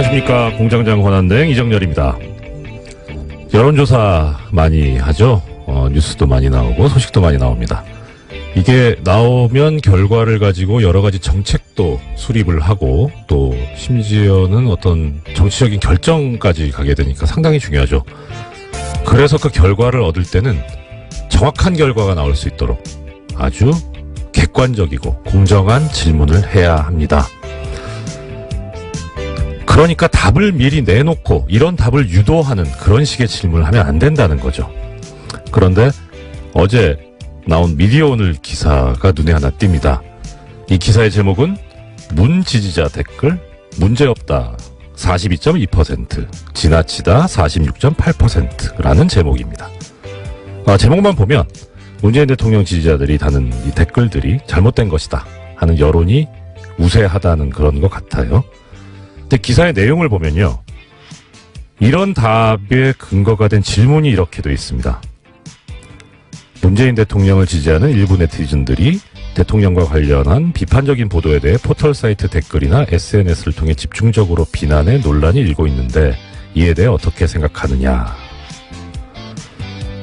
안녕하십니까. 공장장 권한대행 이정열입니다. 여론조사 많이 하죠. 뉴스도 많이 나오고 소식도 많이 나옵니다. 이게 나오면 결과를 가지고 여러 가지 정책도 수립을 하고 또 심지어는 어떤 정치적인 결정까지 가게 되니까 상당히 중요하죠. 그래서 그 결과를 얻을 때는 정확한 결과가 나올 수 있도록 아주 객관적이고 공정한 질문을 해야 합니다. 그러니까 답을 미리 내놓고 이런 답을 유도하는 그런 식의 질문을 하면 안 된다는 거죠. 그런데 어제 나온 미디어오늘 기사가 눈에 하나 띕니다. 이 기사의 제목은 문 지지자 댓글 문제없다 42.2%, 지나치다 46.8%라는 제목입니다. 제목만 보면 문재인 대통령 지지자들이 다는 이 댓글들이 잘못된 것이다 하는 여론이 우세하다는 그런 것 같아요. 근데 기사의 내용을 보면요. 이런 답의 근거가 된 질문이 이렇게 돼 있습니다. 문재인 대통령을 지지하는 일부 네티즌들이 대통령과 관련한 비판적인 보도에 대해 포털사이트 댓글이나 SNS를 통해 집중적으로 비난해 논란이 일고 있는데 이에 대해 어떻게 생각하느냐.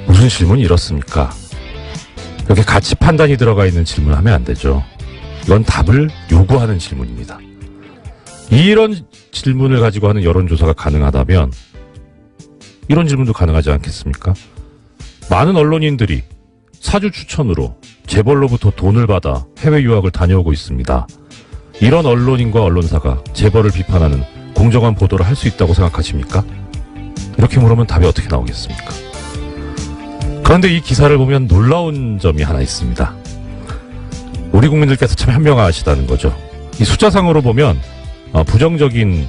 무슨 질문이 이렇습니까? 이렇게 가치 판단이 들어가 있는 질문을 하면 안 되죠. 이건 답을 요구하는 질문입니다. 이런 질문을 가지고 하는 여론조사가 가능하다면 이런 질문도 가능하지 않겠습니까? 많은 언론인들이 사주 추천으로 재벌로부터 돈을 받아 해외 유학을 다녀오고 있습니다. 이런 언론인과 언론사가 재벌을 비판하는 공정한 보도를 할 수 있다고 생각하십니까? 이렇게 물으면 답이 어떻게 나오겠습니까? 그런데 이 기사를 보면 놀라운 점이 하나 있습니다. 우리 국민들께서 참 현명하시다는 거죠. 이 숫자상으로 보면 부정적인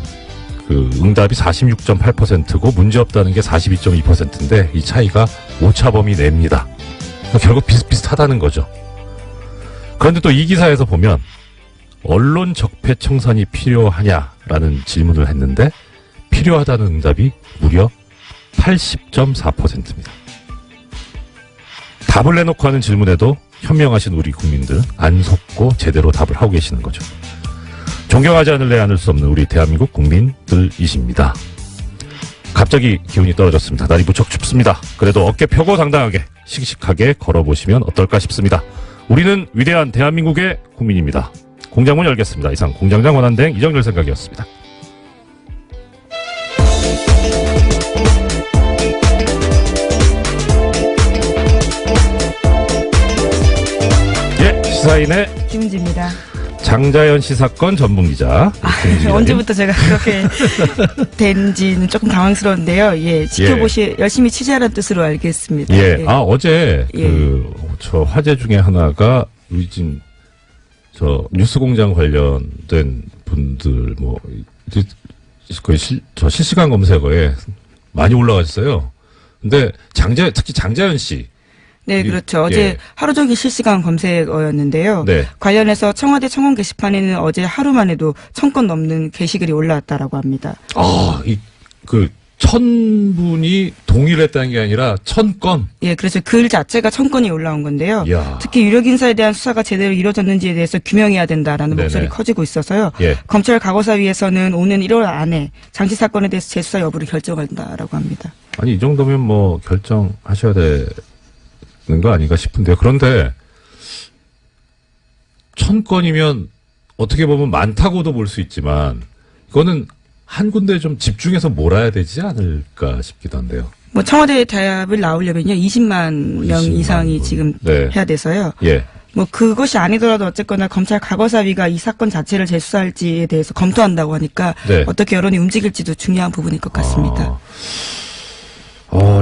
그 응답이 46.8%고 문제없다는 게 42.2%인데 이 차이가 오차범위 내입니다. 결국 비슷비슷하다는 거죠. 그런데 또 이 기사에서 보면 언론 적폐 청산이 필요하냐라는 질문을 했는데 필요하다는 응답이 무려 80.4%입니다. 답을 내놓고 하는 질문에도 현명하신 우리 국민들 안 속고 제대로 답을 하고 계시는 거죠. 존경하지 않을래 않을 수 없는 우리 대한민국 국민들이십니다. 갑자기 기온이 떨어졌습니다. 날이 무척 춥습니다. 그래도 어깨 펴고 당당하게 씩씩하게 걸어보시면 어떨까 싶습니다. 우리는 위대한 대한민국의 국민입니다. 공장문 열겠습니다. 이상 공장장 권한대행 이정열 생각이었습니다. 시사인의 김은지입니다. 장자연 씨 사건 전문기자. 언제부터 제가 그렇게 된지는 조금 당황스러운데요. 예, 열심히 취재하라는 뜻으로 알겠습니다. 예. 예. 어제 저 화제 중에 하나가 요즘 저 뉴스공장 관련된 분들 거의 저 실시간 검색어에 많이 올라가셨어요. 근데 특히 장자연 씨. 네, 그렇죠. 어제 하루 종일 실시간 검색어였는데요. 네. 관련해서 청와대 청원 게시판에는 어제 하루만 해도 1000건 넘는 게시글이 올라왔다라고 합니다. 1000분이 동의를 했다는 게 아니라 1000건? 예, 그래서 글 자체가 1000건이 올라온 건데요. 이야. 특히 유력 인사에 대한 수사가 제대로 이루어졌는지에 대해서 규명해야 된다라는 네네. 목소리 커지고 있어서요. 예. 검찰 과거사위에서는 오는 1월 안에 장치 사건에 대해서 재수사 여부를 결정한다라고 합니다. 아니, 이 정도면 뭐 결정하셔야 되는 거 아닌가 싶은데요. 그런데 1000건이면 어떻게 보면 많다고도 볼 수 있지만 이거는 한 군데에 좀 집중해서 몰아야 되지 않을까 싶기도 한데요. 뭐 청와대 답을 나오려면요 20만 명 이상이 분. 지금 해야 돼서요. 예. 뭐 그것이 아니더라도 어쨌거나 검찰 과거사위가 이 사건 자체를 재수사할지에 대해서 검토한다고 하니까 어떻게 여론이 움직일지도 중요한 부분일 것 같습니다.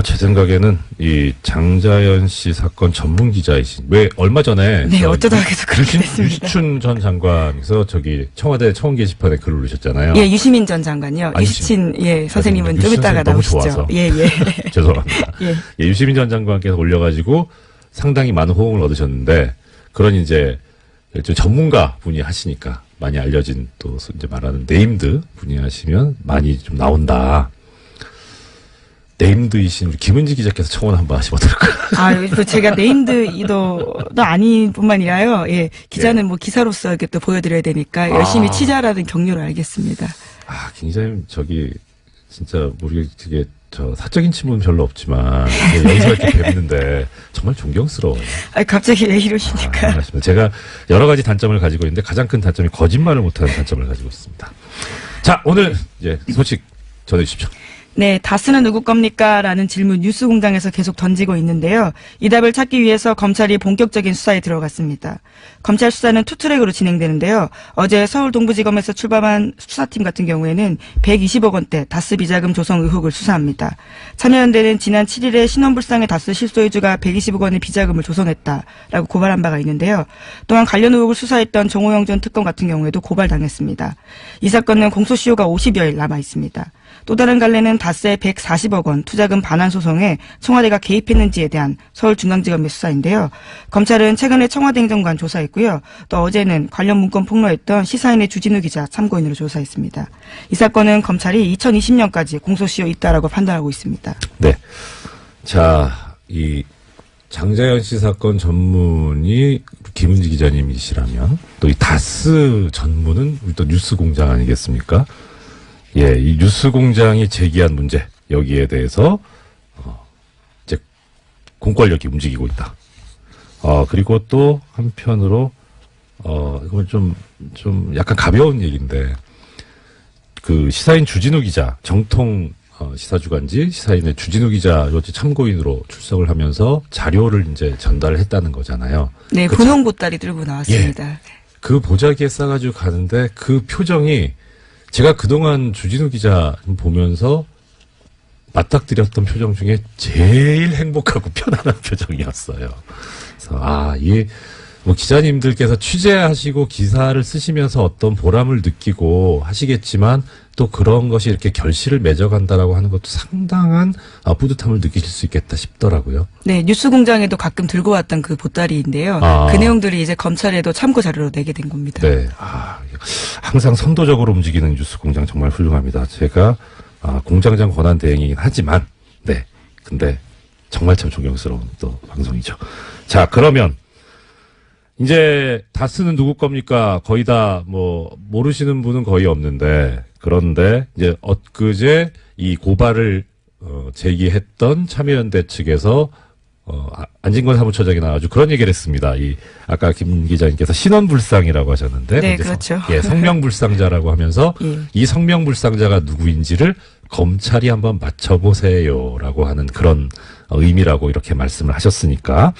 제 생각에는 이 장자연 씨 사건 전문 기자이신 왜 얼마 전에 어쩌다가 계속 그렇게 됐습니다. 유시춘 전 장관께서 저기 청와대 청원 게시판에 글을 올리셨잖아요. 예, 유시민 전 장관요. 유시친 선생님은 좀 이따가 나오시죠. 예. 죄송합니다. 예, 유시민 전 장관께서 올려가지고 상당히 많은 호응을 얻으셨는데 그런 이제 전문가 분이 하시니까 많이 알려진 또 이제 말하는 네임드 분이 하시면 많이 좀 나온다. 네임드이신 우리 김은지 기자께서 청원 한번 하시면 어떨까요? 제가 네임드도 아닌 뿐만이라요. 예, 기자는 뭐 기사로서 이렇게 또 보여드려야 되니까 열심히 취재하라는 격려를 알겠습니다. 김 기자님, 진짜, 우리 되게, 사적인 친분은 별로 없지만, 여기서 이렇게 뵙는데, 정말 존경스러워요. 갑자기 왜 이러시니까. 제가 여러 가지 단점을 가지고 있는데, 가장 큰 단점이 거짓말을 못하는 단점을 가지고 있습니다. 자, 오늘, 소식 전해주십시오. 네, 다스는 누구 겁니까? 라는 질문 뉴스공장에서 계속 던지고 있는데요. 이 답을 찾기 위해서 검찰이 본격적인 수사에 들어갔습니다. 검찰 수사는 투트랙으로 진행되는데요. 어제 서울 동부지검에서 출범한 수사팀 같은 경우에는 120억 원대 다스 비자금 조성 의혹을 수사합니다. 참여연대는 지난 7일에 신원불상의 다스 실소유주가 120억 원의 비자금을 조성했다라고 고발한 바가 있는데요. 또한 관련 의혹을 수사했던 정호영 전 특검 같은 경우에도 고발당했습니다. 이 사건은 공소시효가 50여일 남아 있습니다. 또 다른 갈래는 다스의 140억 원 투자금 반환 소송에 청와대가 개입했는지에 대한 서울중앙지검의 수사인데요. 검찰은 최근에 청와대 행정관 조사했고요. 또 어제는 관련 문건 폭로했던 시사인의 주진우 기자 참고인으로 조사했습니다. 이 사건은 검찰이 2020년까지 공소시효 있다라고 판단하고 있습니다. 네. 자, 이 장자연 씨 사건 전문이 김은지 기자님이시라면 또 이 다스 전문은 우리 또 뉴스공장 아니겠습니까? 이 뉴스공장이 제기한 문제, 여기에 대해서, 이제, 공권력이 움직이고 있다. 그리고 또, 한편으로, 이건 좀 약간 가벼운 얘기인데, 시사인 주진우 기자, 정통, 시사주간지, 시사인의 주진우 기자, 어제 참고인으로 출석을 하면서 자료를 이제 전달했다는 거잖아요. 네, 분홍 보따리 들고 나왔습니다. 그 보자기에 싸가지고 가는데 그 표정이, 제가 그동안 주진우 기자 보면서 맞닥뜨렸던 표정 중에 제일 행복하고 편안한 표정이었어요. 그래서, 기자님들께서 취재하시고 기사를 쓰시면서 어떤 보람을 느끼고 하시겠지만 또 그런 것이 이렇게 결실을 맺어간다라고 하는 것도 상당한 뿌듯함을 느끼실 수 있겠다 싶더라고요. 네, 뉴스공장에도 가끔 들고 왔던 그 보따리인데요. 그 내용들이 이제 검찰에도 참고 자료로 내게 된 겁니다. 네, 항상 선도적으로 움직이는 뉴스공장 정말 훌륭합니다. 제가 공장장 권한 대행이긴 하지만, 네, 근데 정말 참 존경스러운 또 방송이죠. 자, 그러면 이제 다스는 누구 겁니까? 거의 다 모르시는 분은 거의 없는데, 그런데 이제 엊그제 이 고발을 제기했던 참여연대 측에서 안진건 사무처장이 나와가지고 그런 얘기를 했습니다. 아까 김 기자님께서 신원불상이라고 하셨는데, 네, 그렇죠. 성명불상자라고 하면서 이 성명불상자가 누구인지를 검찰이 한번 맞춰보세요라고 하는 그런 의미라고 이렇게 말씀을 하셨으니까,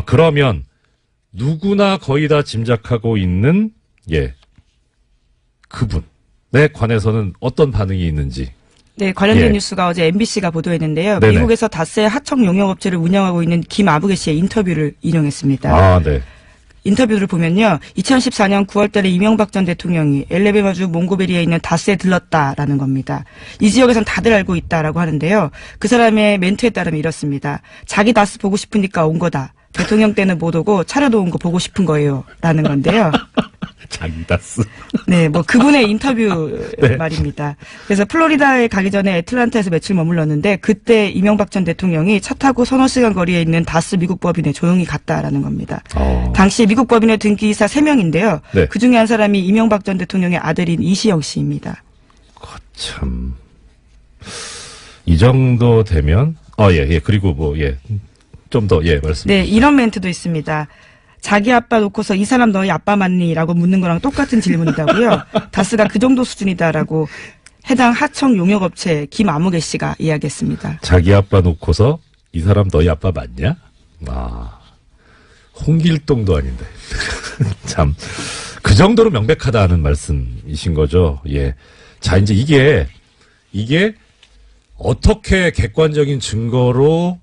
그러면 누구나 거의 다 짐작하고 있는 그분에 관해서는 어떤 반응이 있는지. 네, 관련된 뉴스가 어제 MBC가 보도했는데요. 네네. 미국에서 다스의 하청 용역업체를 운영하고 있는 김아부개 씨의 인터뷰를 인용했습니다. 네. 인터뷰를 보면요. 2014년 9월 달에 이명박 전 대통령이 엘레베마주 몽고베리에 있는 다스에 들렀다라는 겁니다. 이 지역에선 다들 알고 있다라고 하는데요. 그 사람의 멘트에 따르면 이렇습니다. 자기 다스 보고 싶으니까 온 거다. 대통령 때는 못 오고 차려도 온 거 보고 싶은 거예요. 라는 건데요. 자기 다스. 네, 그분의 인터뷰 말입니다. 그래서 플로리다에 가기 전에 애틀란타에서 며칠 머물렀는데 그때 이명박 전 대통령이 차 타고 서너 시간 거리에 있는 다스 미국 법인에 조용히 갔다라는 겁니다. 당시 미국 법인의 등기이사 3명인데요. 네. 그중에 한 사람이 이명박 전 대통령의 아들인 이시영 씨입니다. 참. 이 정도 되면, 그리고 좀 더, 말씀. 네, 이런 멘트도 있습니다. 자기 아빠 놓고서 이 사람 너희 아빠 맞니? 라고 묻는 거랑 똑같은 질문이다고요. 다스가 그 정도 수준이다라고 해당 하청 용역업체 김아무개 씨가 이야기했습니다. 자기 아빠 놓고서 이 사람 너희 아빠 맞냐? 홍길동도 아닌데. 참. 그 정도로 명백하다는 말씀이신 거죠. 자, 이제 이게 어떻게 객관적인 증거로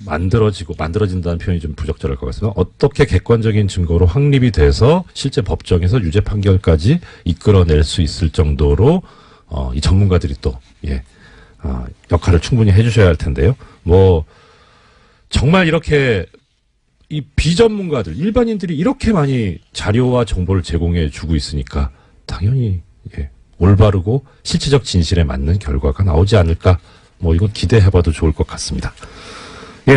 만들어진다는 표현이 좀 부적절할 것 같습니다. 어떻게 객관적인 증거로 확립이 돼서 실제 법정에서 유죄 판결까지 이끌어낼 수 있을 정도로 이 전문가들이 또 역할을 충분히 해주셔야 할 텐데요. 정말 이렇게 이 비전문가들, 일반인들이 이렇게 많이 자료와 정보를 제공해 주고 있으니까 당연히 올바르고 실체적 진실에 맞는 결과가 나오지 않을까. 이건 기대해봐도 좋을 것 같습니다.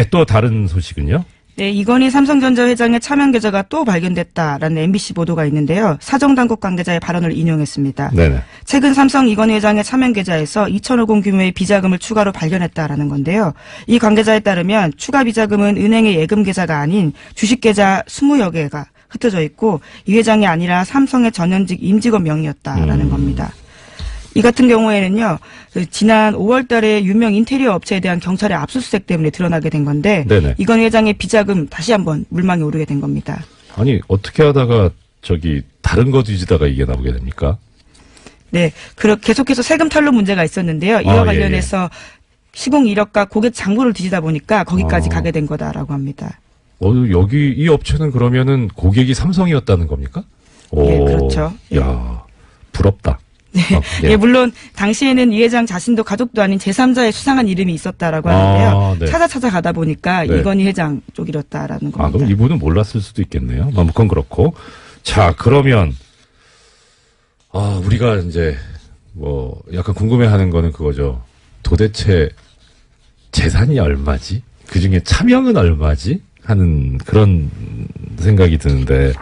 또 다른 소식은요? 네, 이건희 삼성전자 회장의 차명 계좌가 또 발견됐다라는 MBC 보도가 있는데요. 사정당국 관계자의 발언을 인용했습니다. 네네. 최근 삼성 이건희 회장의 차명 계좌에서 2천억 원 규모의 비자금을 추가로 발견했다라는 건데요. 이 관계자에 따르면 추가 비자금은 은행의 예금 계좌가 아닌 주식 계좌 20여 개가 흩어져 있고 이 회장이 아니라 삼성의 전현직 임직원 명의였다라는 겁니다. 이 같은 경우에는요, 지난 5월 달에 유명 인테리어 업체에 대한 경찰의 압수수색 때문에 드러나게 된 건데, 네네. 이건희 회장의 비자금 다시 한번 물망에 오르게 된 겁니다. 아니, 어떻게 하다가 다른 거 뒤지다가 이게 나오게 됩니까? 네, 계속해서 세금 탈루 문제가 있었는데요. 이와 아, 관련해서 시공 이력과 고객 장부를 뒤지다 보니까 거기까지 가게 된 거다라고 합니다. 여기 이 업체는 그러면은 고객이 삼성이었다는 겁니까? 네, 그렇죠. 야, 부럽다. 네. 예, 물론 당시에는 이 회장 자신도 가족도 아닌 제3자의 수상한 이름이 있었다라고 하는데요. 네. 찾아가다 보니까 네. 이건희 회장 쪽이었다라는 겁니다. 그럼 이분은 몰랐을 수도 있겠네요. 그건 그렇고. 자, 그러면 우리가 이제 약간 궁금해하는 거는 그거죠. 도대체 재산이 얼마지? 그중에 차명은 얼마지? 하는 그런 생각이 드는데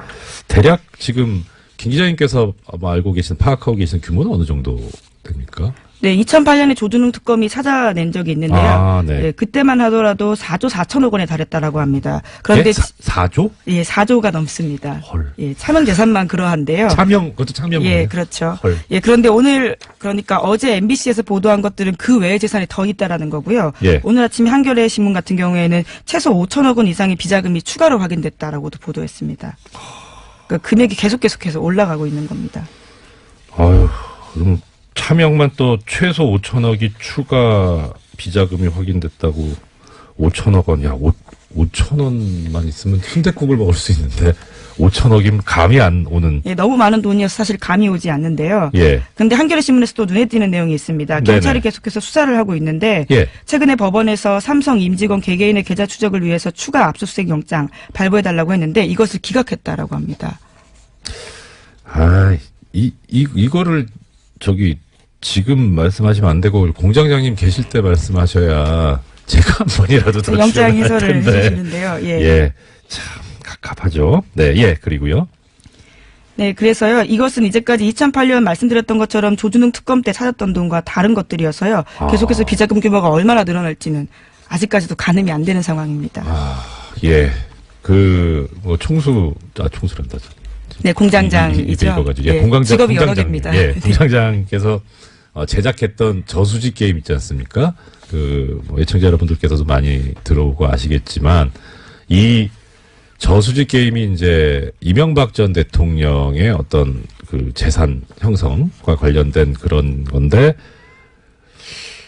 대략 지금 김 기자님께서 아마 파악하고 계신 규모는 어느 정도 됩니까? 네, 2008년에 조준웅 특검이 찾아낸 적이 있는데요. 네. 네, 그때만 하더라도 4조 4천억 원에 달했다라고 합니다. 그런데 4조? 예, 4조가 넘습니다. 헐. 예, 차명 재산만 그러한데요. 그것도 차명. 예, 그렇죠. 헐. 예, 그런데 그러니까 어제 MBC에서 보도한 것들은 그 외의 재산이 더 있다라는 거고요. 예. 오늘 아침 한겨레 신문 같은 경우에는 최소 5천억 원 이상의 비자금이 추가로 확인됐다라고도 보도했습니다. 그러니까 금액이 계속해서 올라가고 있는 겁니다. 그럼 차명만 또 최소 5천억이 추가 비자금이 확인됐다고 5천억 원, 5천 원만 있으면 순댓국을 먹을 수 있는데 5천억이면 감이 안 오는. 예, 너무 많은 돈이어서 사실 감이 오지 않는데요. 예. 근데 한겨레 신문에서 또 눈에 띄는 내용이 있습니다. 경찰이 네네. 계속해서 수사를 하고 있는데 예. 최근에 최근에 법원에서 삼성 임직원 개개인의 계좌 추적을 위해서 추가 압수수색 영장 발부해달라고 했는데 이것을 기각했다라고 합니다. 이거를 지금 말씀하시면 안 되고 공장장님 계실 때 말씀하셔야 제가 한 번이라도 더 영장 출연할 해설을 텐데. 해주시는데요. 예. 예. 참 갑갑하죠. 네, 예. 그리고요. 네, 그래서요. 이것은 이제까지 2008년 말씀드렸던 것처럼 조준웅 특검 때 찾았던 돈과 다른 것들이어서요. 계속해서 비자금 규모가 얼마나 늘어날지는 아직까지도 가늠이 안 되는 상황입니다. 예. 총수란다. 네, 공장장이죠. 예, 공장장. 직업이 여러 개입니다. 예, 공장장께서 제작했던 저수지 게임 있지 않습니까? 애청자 여러분들께서도 많이 들어오고 아시겠지만, 이 저수지 게임이 이제 이명박 전 대통령의 어떤 재산 형성과 관련된 그런 건데,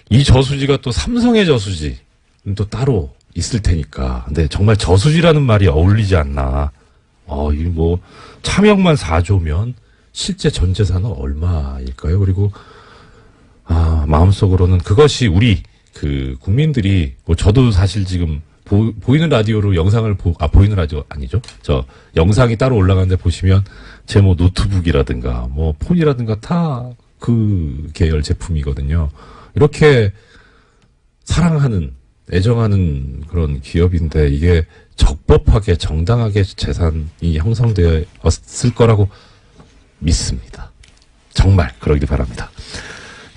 이 저수지가 또 삼성의 저수지는 또 따로 있을 테니까. 근데 정말 저수지라는 말이 어울리지 않나. 차명만 4조면 실제 전 재산은 얼마일까요? 그리고, 마음속으로는 그것이 우리, 국민들이, 저도 사실 지금 보이는 라디오로 영상을 보이는 라디오 아니죠? 영상이 따로 올라가는데 보시면 제 노트북이라든가 폰이라든가 다 그 계열 제품이거든요. 이렇게 사랑하는, 애정하는 그런 기업인데 이게 적법하게 정당하게 재산이 형성되었을 거라고 믿습니다. 정말 그러길 바랍니다.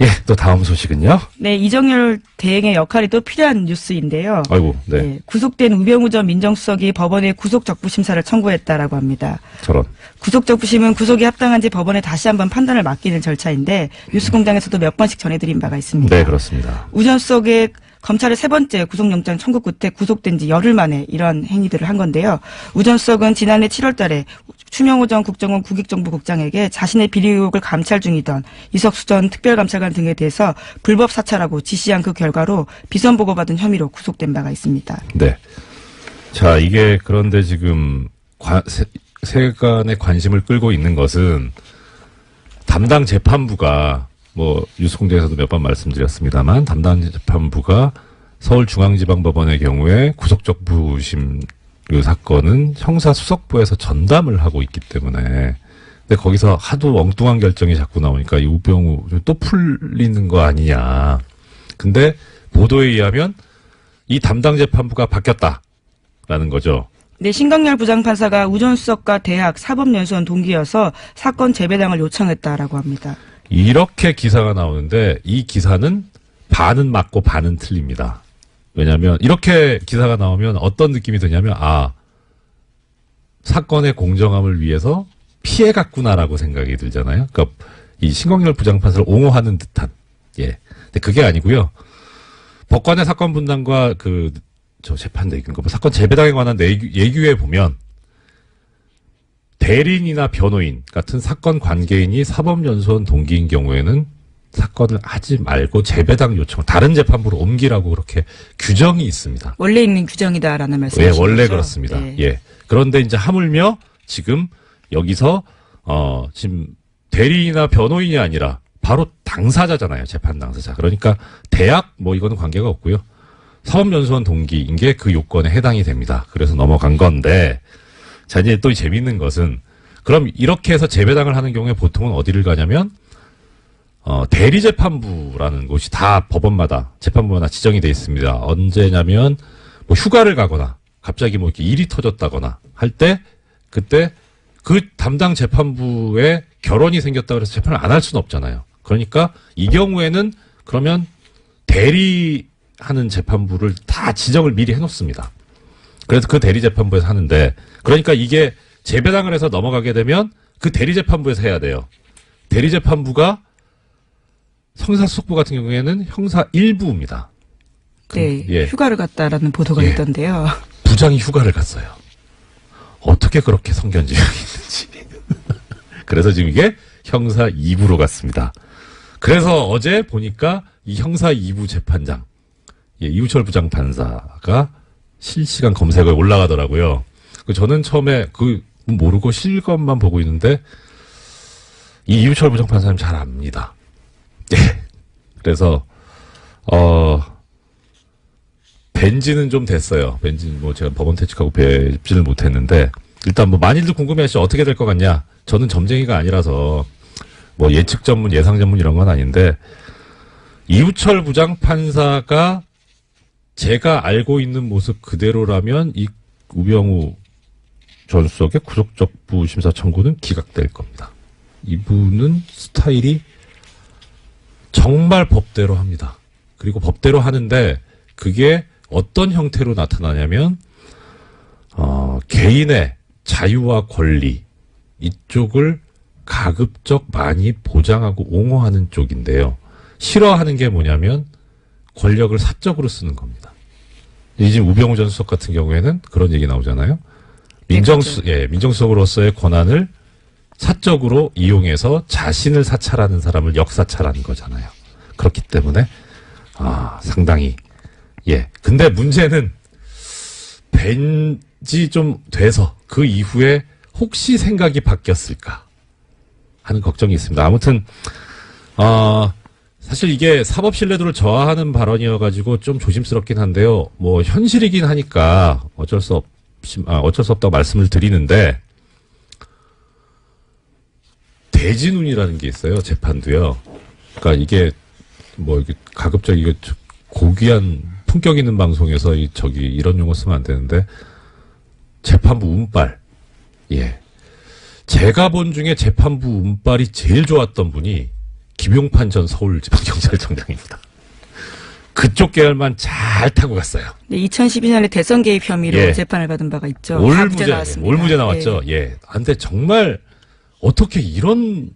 예, 또 다음 소식은요? 네, 이정열 대행의 역할이 또 필요한 뉴스인데요. 아이고, 네. 네, 구속된 우병우 전 민정수석이 법원에 구속적부심사를 청구했다라고 합니다. 저런. 구속적부심은 구속이 합당한지 법원에 다시 한번 판단을 맡기는 절차인데 뉴스공장에서도 몇 번씩 전해드린 바가 있습니다. 네, 그렇습니다. 우 전 수석의 검찰의 세 번째 구속영장 청구 끝에 구속된 지 열흘 만에 이런 행위들을 한 건데요. 우 전 수석은 지난해 7월 달에 추명호 전 국정원 국익정보국장에게 자신의 비리 의혹을 감찰 중이던 이석수 전 특별감찰관 등에 대해서 불법 사찰하고 지시한 그 결과로 비선 보고받은 혐의로 구속된 바가 있습니다. 네. 자, 이게 그런데 지금 세간의 관심을 끌고 있는 것은 담당 재판부가 뉴스공장에서도 몇 번 말씀드렸습니다만 담당 재판부가 서울중앙지방법원의 경우에 구속적부심 사건은 형사수석부에서 전담을 하고 있기 때문에 근데 거기서 하도 엉뚱한 결정이 자꾸 나오니까 이 우병우 또 풀리는 거 아니냐. 근데 보도에 의하면 이 담당 재판부가 바뀌었다. 라는 거죠. 네, 신강렬 부장판사가 우전수석과 대학 사법연수원 동기여서 사건 재배당을 요청했다라고 합니다. 이렇게 기사가 나오는데 이 기사는 반은 맞고 반은 틀립니다. 왜냐하면 이렇게 기사가 나오면 어떤 느낌이 드냐면 사건의 공정함을 위해서 피해갔구나라고 생각이 들잖아요. 그러니까 이 신광렬 부장판사를 옹호하는 듯한 근데 그게 아니고요. 법관의 사건 분담과 재판대 사건 재배당에 관한 예규에 보면 대리인이나 변호인 같은 사건 관계인이 사법연수원 동기인 경우에는 사건을 하지 말고 재배당 요청, 다른 재판부로 옮기라고 그렇게 규정이 있습니다. 원래 있는 규정이다라는 말씀이시죠? 원래 거죠? 그렇습니다. 네. 그런데 이제 하물며 지금 여기서 지금 대리인이나 변호인이 아니라 바로 당사자잖아요. 재판 당사자. 그러니까 대학 이거는 관계가 없고요. 사법연수원 동기인 게 그 요건에 해당이 됩니다. 그래서 넘어간 건데, 자, 이제 또 재밌는 것은, 그럼 이렇게 해서 재배당을 하는 경우에 보통은 어디를 가냐면, 대리재판부라는 곳이 다 법원마다, 재판부마다 지정이 돼 있습니다. 언제냐면, 휴가를 가거나, 갑자기 이렇게 일이 터졌다거나 할 때, 그때 그 담당 재판부에 결혼이 생겼다 그래서 재판을 안 할 수는 없잖아요. 그러니까 이 경우에는 그러면 대리하는 재판부를 다 지정을 미리 해놓습니다. 그래서 그 대리재판부에서 하는데, 그러니까 이게 재배당을 해서 넘어가게 되면 그 대리재판부에서 해야 돼요. 대리재판부가 형사수석부 같은 경우에는 형사 1부입니다. 네, 휴가를 갔다라는 보도가 있던데요. 부장이 휴가를 갔어요. 어떻게 그렇게 성견지명이 있는지. 그래서 지금 이게 형사 2부로 갔습니다. 그래서 어제 보니까 이 형사 2부 재판장, 이우철 부장판사가 실시간 검색어에 올라가더라고요. 저는 처음에 모르고 실검만 보고 있는데, 이 이우철 부장판사님 잘 압니다. 그래서, 뵌지는 좀 됐어요. 뵌지는 제가 법원 퇴직하고 뵙지는 못했는데, 일단 많이들 궁금해 하시죠. 어떻게 될 것 같냐? 저는 점쟁이가 아니라서, 예측 전문, 예상 전문 이런 건 아닌데, 이우철 부장판사가 제가 알고 있는 모습 그대로라면 이 우병우 전 수석의 구속적부 심사 청구는 기각될 겁니다. 이분은 스타일이 정말 법대로 합니다. 그리고 법대로 하는데 그게 어떤 형태로 나타나냐면 개인의 자유와 권리 이쪽을 가급적 많이 보장하고 옹호하는 쪽인데요. 싫어하는 게 뭐냐면 권력을 사적으로 쓰는 겁니다. 지금 우병우 전 수석 같은 경우에는 그런 얘기 나오잖아요. 민정수석으로서의 권한을 사적으로 이용해서 자신을 사찰하는 사람을 역사찰하는 거잖아요. 그렇기 때문에 상당히 근데 문제는 뵌지 좀 돼서 그 이후에 혹시 생각이 바뀌었을까 하는 걱정이 있습니다. 아무튼 사실 이게 사법 신뢰도를 저하하는 발언이어가지고 좀 조심스럽긴 한데요. 현실이긴 하니까 어쩔 수 없다고 말씀을 드리는데, 대진운이라는 게 있어요. 재판도요. 그러니까 이게 이게 가급적 이거 고귀한 품격 있는 방송에서 이런 용어 쓰면 안 되는데, 재판부 운빨. 제가 본 중에 재판부 운빨이 제일 좋았던 분이 김용판 전 서울지방경찰청장입니다. 그쪽 계열만 잘 타고 갔어요. 네, 2012년에 대선 개입 혐의로 재판을 받은 바가 있죠. 올무죄 나왔죠. 근데 정말 어떻게 이런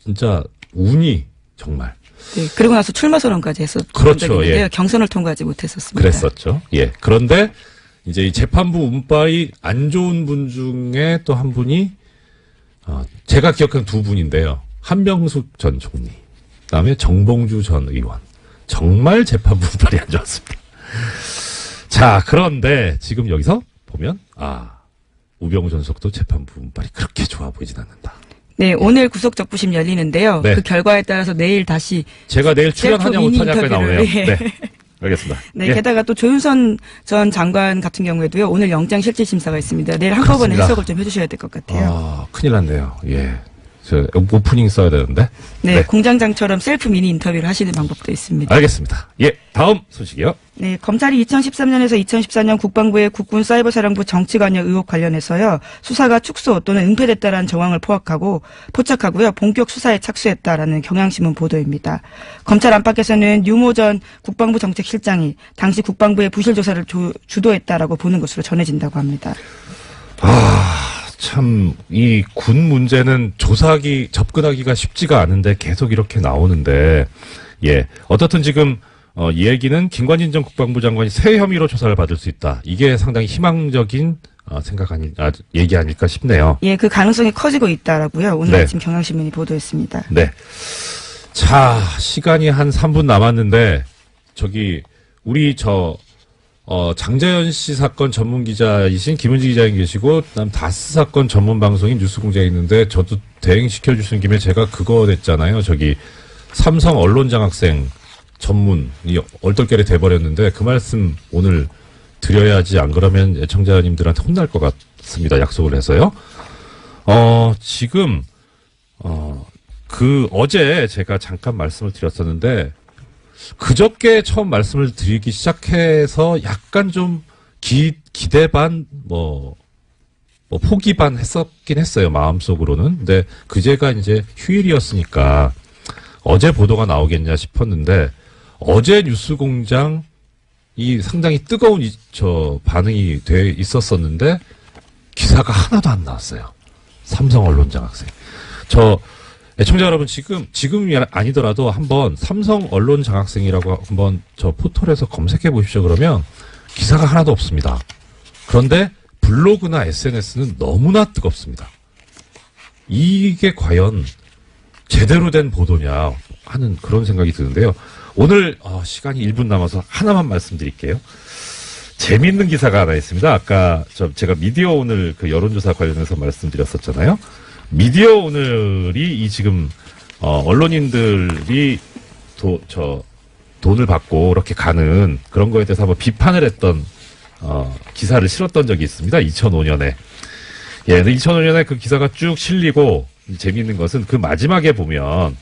진짜 운이 정말. 네, 그리고 나서 출마 선언까지 했었죠. 그렇죠. 경선을 통과하지 못했었습니다. 그랬었죠. 그런데 이제 이 재판부 운빨이 안 좋은 분 중에 또 한 분이 제가 기억하는 두 분인데요. 한명숙 전 총리, 그다음에 정봉주 전 의원. 정말 재판부 운빨이 안 좋았습니다. 자, 그런데 지금 여기서 보면 우병우 전 수석도 재판부 운빨이 그렇게 좋아 보이진 않는다. 네, 오늘 구속적부심 열리는데요. 네. 그 결과에 따라서 내일 다시 제가 내일 출연하냐 못하냐까지 나오네요. 네. 알겠습니다. 네, 게다가 또 조윤선 전 장관 같은 경우에도요. 오늘 영장 실질 심사가 있습니다. 내일 한꺼번에 해석을 좀 해주셔야 될 것 같아요. 큰일 났네요. 오프닝 써야 되는데. 네, 공장장처럼 셀프 미니 인터뷰를 하시는 방법도 있습니다. 알겠습니다. 예, 다음 소식이요. 네, 검찰이 2013년에서 2014년 국방부의 국군사이버사령부 정치관여 의혹 관련해서요, 수사가 축소 또는 은폐됐다라는 정황을 포착하고요, 본격 수사에 착수했다라는 경향신문 보도입니다. 검찰 안팎에서는 유모 전 국방부 정책실장이 당시 국방부의 부실 조사를 주도했다라고 보는 것으로 전해진다고 합니다. 참, 이 군 문제는 접근하기가 쉽지가 않은데 계속 이렇게 나오는데, 예. 어떻든 지금, 이 얘기는 김관진 전 국방부 장관이 새 혐의로 조사를 받을 수 있다. 이게 상당히 희망적인, 얘기 아닐까 싶네요. 예, 그 가능성이 커지고 있다라고요. 오늘 네. 아침 경향신문이 보도했습니다. 네. 자, 시간이 한 3분 남았는데, 우리 장자연 씨 사건 전문 기자이신 김은지 기자님 계시고, 그다음 다스 사건 전문 방송인 뉴스공장에 있는데, 저도 대행시켜 주신 김에 제가 그거 냈잖아요. 삼성 언론장학생 전문이 얼떨결에 돼버렸는데, 그 말씀 오늘 드려야지, 안 그러면 애청자님들한테 혼날 것 같습니다. 약속을 해서요. 지금, 어제 제가 잠깐 말씀을 드렸었는데, 그저께 처음 말씀을 드리기 시작해서 약간 좀 기대 반, 포기 반 했었긴 했어요. 마음속으로는. 근데 그제가 이제 휴일이었으니까 어제 보도가 나오겠냐 싶었는데 어제 뉴스공장이 상당히 뜨거운 반응이 돼 있었었는데 기사가 하나도 안 나왔어요. 삼성 언론장학생. 애청자 여러분, 지금이 아니더라도 한번 삼성 언론 장학생이라고 한번 포털에서 검색해 보십시오. 그러면 기사가 하나도 없습니다. 그런데 블로그나 SNS는 너무나 뜨겁습니다. 이게 과연 제대로 된 보도냐 하는 그런 생각이 드는데요. 오늘, 시간이 1분 남아서 하나만 말씀드릴게요. 재미있는 기사가 하나 있습니다. 아까 제가 미디어 오늘 그 여론조사 관련해서 말씀드렸었잖아요. 미디어 오늘이 지금 언론인들이 돈을 받고 이렇게 가는 그런 거에 대해서 한번 비판을 했던 기사를 실었던 적이 있습니다. 2005년에. 예, 2005년에 그 기사가 쭉 실리고 재미있는 것은 그 마지막에 보면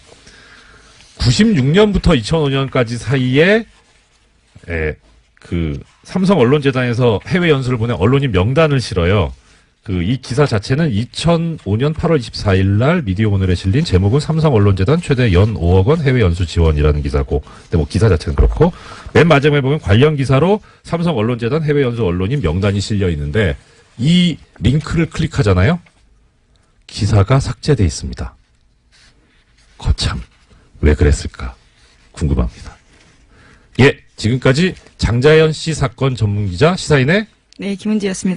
96년부터 2005년까지 사이에 그 삼성 언론재단에서 해외 연수를 보낸 언론인 명단을 실어요. 이 기사 자체는 2005년 8월 24일 날 미디어 오늘에 실린 제목은 삼성 언론재단 최대 연 5억 원 해외 연수 지원이라는 기사고, 근데 기사 자체는 그렇고, 맨 마지막에 보면 관련 기사로 삼성 언론재단 해외 연수 언론인 명단이 실려 있는데, 이 링크를 클릭하잖아요? 기사가 삭제돼 있습니다. 거참, 왜 그랬을까? 궁금합니다. 예, 지금까지 장자연 씨 사건 전문기자 시사인의 네, 김은지였습니다.